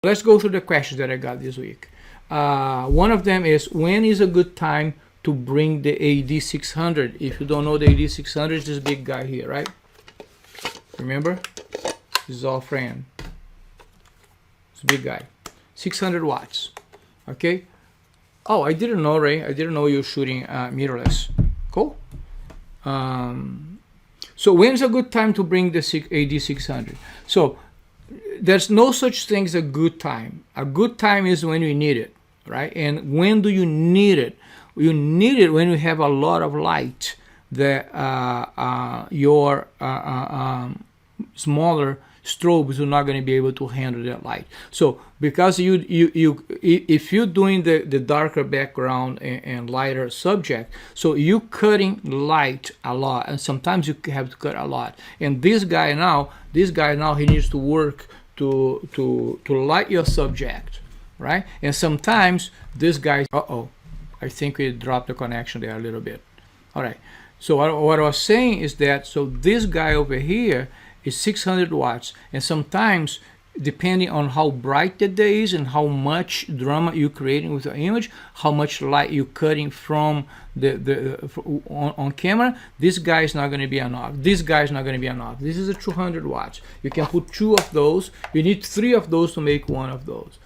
Let's go through the questions that I got this week. One of them is, when is a good time to bring the AD600? If you don't know, the AD600 is this big guy here, right? Remember? This is our friend. It's a big guy. 600 watts. Okay? Oh, I didn't know, Ray. I didn't know you were shooting mirrorless. Cool. So when's a good time to bring the AD600? So there's no such thing as a good time. A good time is when you need it, right? And when do you need it? You need it when you have a lot of light that your smaller strobes are not going to be able to handle that light. So because if you're doing the darker background and lighter subject, so you cutting light a lot, and sometimes you have to cut a lot. And this guy now he needs to work to light your subject, right? And sometimes this guy, I think we dropped the connection there a little bit. All right. So what I was saying is that, so this guy over here is 600 watts, and sometimes depending on how bright the day is and how much drama you're creating with the image, how much light you're cutting from on camera, this guy is not going to be enough. This guy is not going to be enough. This is a 200 watts. You can put 2 of those. You need 3 of those to make 1 of those.